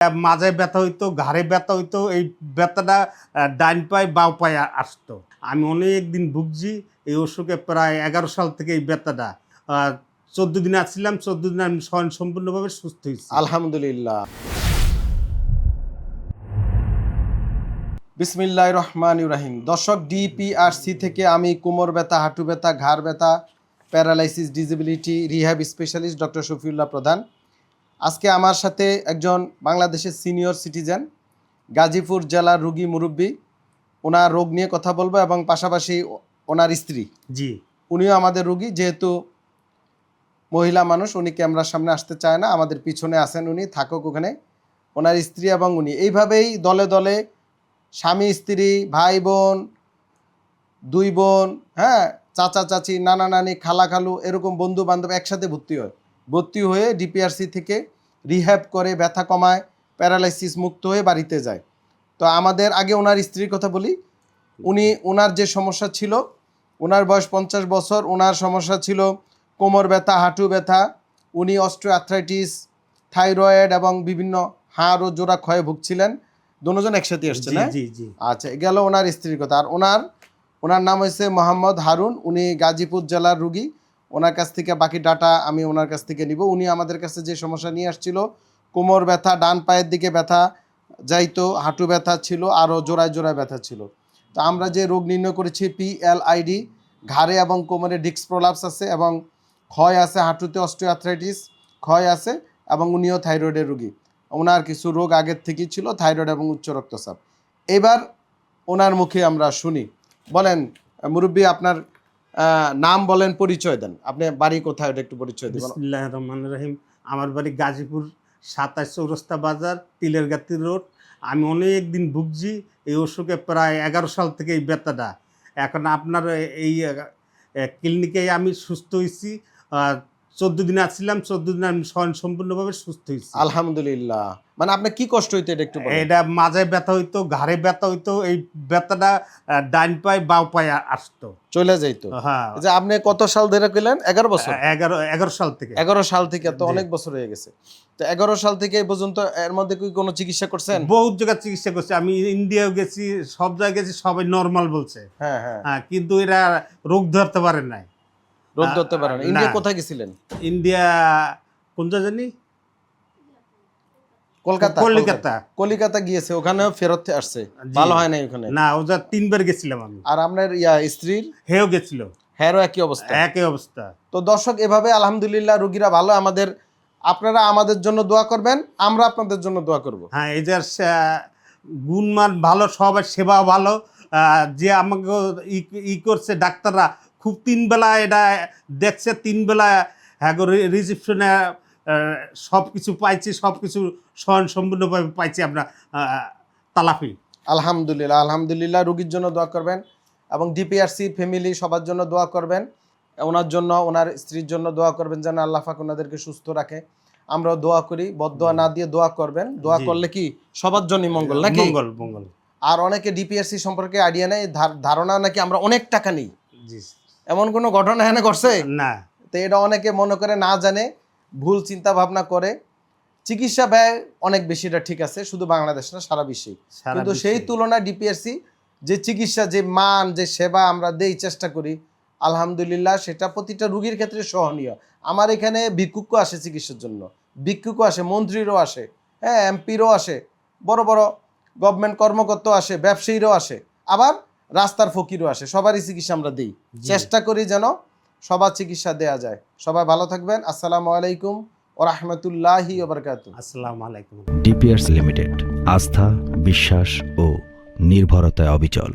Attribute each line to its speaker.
Speaker 1: মাজায় ব্যথা হইতো, ঘাড়ে ব্যথা হইতো, এই ব্যথাটা ডাইন পায়ে বাও পায়ে আসতো। আমি অনেক দিন ভুগছি এই অসুখে, প্রায় 11 সাল থেকে এই ব্যথাটা। 14 দিন আসছিলাম, 14 দিন আমি সম্পূর্ণভাবে সুস্থ হয়েছি,
Speaker 2: আলহামদুলিল্লাহ। বিসমিল্লাহির রহমানির রহিম। দর্শক, ডিপিআরসি থেকে আমি কোমর ব্যথা, হাঁটু ব্যথা, ঘাড় ব্যথা, paralysis, disability rehab specialist doctor Shafiullah প্রধান। আজকে আমার সাথে একজন বাংলাদেশের সিনিয়র সিটিজেন, গাজীপুর জেলার রুগী মুরব্বী, ওনার রোগ নিয়ে কথা বলবো এবং পাশাপাশি ওনার স্ত্রী,
Speaker 1: জি
Speaker 2: উনিও আমাদের রুগী। যেহেতু মহিলা মানুষ, উনি ক্যামেরার সামনে আসতে চায় না, আমাদের পিছনে আছেন, উনি থাকুক ওখানে। ওনার স্ত্রী এবং উনি এইভাবেই দলে দলে স্বামী স্ত্রী, ভাই বোন, দুই বোন, হ্যাঁ, চাচা চাচি, নানা নানি, খালা খালু, এরকম বন্ধু বান্ধব একসাথে ভর্তি হয়ে ডিপিআরসি থেকে রিহ্যাব করে ব্যথা কমায়, প্যারালাইসিস মুক্ত হয়ে বাড়িতে যায়। তো আমাদের আগে ওনার স্ত্রীর কথা বলি। ওনার যে সমস্যা ছিল, ওনার বয়স 50 বছর, ওনার সমস্যা ছিল কোমর ব্যথা, হাঁটু ব্যথা। উনি অস্টিওআর্থ্রাইটিস, থাইরয়েড এবং বিভিন্ন হাড় ও জোড়া ক্ষয়ে ভুগছিলেন। দুজন একসাথে আসছে না?
Speaker 1: জি জি।
Speaker 2: আচ্ছা, গেল ওনার স্ত্রীর কথা। আর ওনার নাম হয়েছে মোহাম্মদ হারুন। উনি গাজীপুর জেলার রুগী। ওনার কাছ থেকে বাকি ডাটা আমি ওনার কাছ থেকে নিব। উনি আমাদের কাছে যে সমস্যা নিয়ে আসছিল, কোমর ব্যথা, ডান পায়ের দিকে ব্যথা যাইতো, হাঁটু ব্যথা ছিল, আরও জোড়ায় জোড়ায় ব্যথা ছিল। তো আমরা যে রোগ নির্ণয় করেছি PLID, ঘাড়ে এবং কোমরে ডিস্ক প্রলাপস আছে এবং ক্ষয় আছে, হাঁটুতে অস্টিওআর্থ্রাইটিস ক্ষয় আছে, এবং উনিও থাইরয়েডের রুগী। ওনার কিছু রোগ আগের থেকেই ছিল, থাইরয়েড এবং উচ্চ রক্তচাপ। এবার ওনার মুখে আমরা শুনি। বলেন মুরব্বী, আপনার নাম বলেন, পরিচয় দেন। আপনি বাড়ি কোথায়, ওটা একটু পরিচয় দেবেন।
Speaker 1: বিসমিল্লাহির রহমানির রহিম। আমার বাড়ি গাজীপুর 27 চৌরাস্তা বাজার, তিলেরগাতি রোড। আমি অনেক দিন ভুগছি এই অসুখে, প্রায় 11 সাল থেকে এই ব্যথাটা। এখন আপনার এই ক্লিনিকে আমি সুস্থ হয়েছি। 14 দিন আসছিলাম, 14 দিন আমি সম্পূর্ণভাবে সুস্থ হয়েছি,
Speaker 2: আলহামদুলিল্লাহ। মানে আপনার কি কষ্ট হইতো এটা একটু বলেন।
Speaker 1: এটা মাজায় ব্যথা হইতো, ঘাড়ে ব্যথা হইতো, এই ব্যথাটা ডাইন পায়ে বাও পায়ে আসতো,
Speaker 2: চলে যাইতো।
Speaker 1: হ্যাঁ।
Speaker 2: যে আপনি কত সাল ধরে কইলেন? 11 বছর?
Speaker 1: 11 সাল থেকে।
Speaker 2: 11 সাল থেকে তো অনেক বছর হয়ে গেছে। তো 11 সাল থেকে এই পর্যন্ত এর মধ্যে কি কোনো চিকিৎসা করছেন?
Speaker 1: বহুত জায়গায় চিকিৎসা করছি, আমি ইন্ডিয়াও গেছি, সব জায়গায় গেছি, সবাই নর্মাল বলছে।
Speaker 2: হ্যাঁ।
Speaker 1: কিন্তু এরা রোগ ধরতে পারে নাই।
Speaker 2: রোগ ধরতে পারেন?
Speaker 1: না।
Speaker 2: ইন্ডিয়া কোথায় গেছিলেন?
Speaker 1: ইন্ডিয়া কোন জানি,
Speaker 2: কলকাতা গিয়েছে, ওখানেও ফেরত আসছে, ভালো হয় নাই ওখানে?
Speaker 1: না, ওটা 3 বার গেছিলাম আমি।
Speaker 2: আর আপনার স্ত্রীর?
Speaker 1: হেও গেছিল,
Speaker 2: হেরও একই অবস্থা?
Speaker 1: একই অবস্থা।
Speaker 2: তো দর্শক, এভাবে আলহামদুলিল্লাহ রোগীরা ভালো। আপনারা আমাদের জন্য দোয়া করবেন, আমরা আপনাদের জন্য দোয়া করব।
Speaker 1: হ্যাঁ, এই যে গুণমান ভালো, সবার সেবা ভালো। যে আমাকে করছে ডাক্তাররা, খুব 3 বেলা এটা দেখছে, 3 বেলা হ্যাঁ রিসেপশনে সব কিছু পাইছি, সব কিছু সম্পূর্ণভাবে পাইছি আমরা তালাফি।
Speaker 2: আলহামদুলিল্লাহ। রোগীর জন্য দোয়া করবেন এবং ডিপিআরসি ফ্যামিলি সবার জন্য দোয়া করবেন। ওনার জন্য, ওনার স্ত্রীর জন্য দোয়া করবেন যেন আল্লাহ পাক ওনাদেরকে সুস্থ রাখে। আমরাও দোয়া করি, বদদোয়া না দিয়ে দোয়া করবেন। দোয়া করলে কি সবার জন্যই মঙ্গল, নাকি?
Speaker 1: মঙ্গল।
Speaker 2: আর অনেকে ডিপিআরসি সম্পর্কে আইডিয়া নেই, ধারণা নাকি আমরা অনেক টাকা নিই। এমন কোনো ঘটনা এখানে ঘটছে
Speaker 1: না?
Speaker 2: তো এটা অনেকে মনে করে, না জানে, ভুল চিন্তা ভাবনা করে। চিকিৎসা ব্যয় অনেক বেশি, এটা ঠিক আছে, শুধু বাংলাদেশ না, সারা বিশ্বে। কিন্তু সেই তুলনায় ডিপিআরসি যে চিকিৎসা, যে মান, যে সেবা আমরা দেই, চেষ্টা করি, আলহামদুলিল্লাহ, সেটা প্রতিটা রোগীর ক্ষেত্রে সহনীয়। আমার এখানে ভিক্ষুকও আসে চিকিৎসার জন্য, ভিক্ষুকও আসে, মন্ত্রীরও আসে, হ্যাঁ, এমপিরও আসে, বড় বড় গভর্নমেন্ট কর্মকর্তাও আসে, ব্যবসায়ীরাও আসে, আবার রাস্তার ফকিরও আসে। সবারই চিকিৎসা আমরা দিই, চেষ্টা করি যেন সবার চিকিৎসা দেয়া যায়। সবাই ভালো থাকবেন। আসসালামু আলাইকুম ওয়া রাহমাতুল্লাহি ওয়া বারাকাতুহু।
Speaker 1: আসসালামু আলাইকুম।
Speaker 3: ডিপিআরসি লিমিটেড, আস্থা, বিশ্বাস ও নির্ভরতায় অবিচল।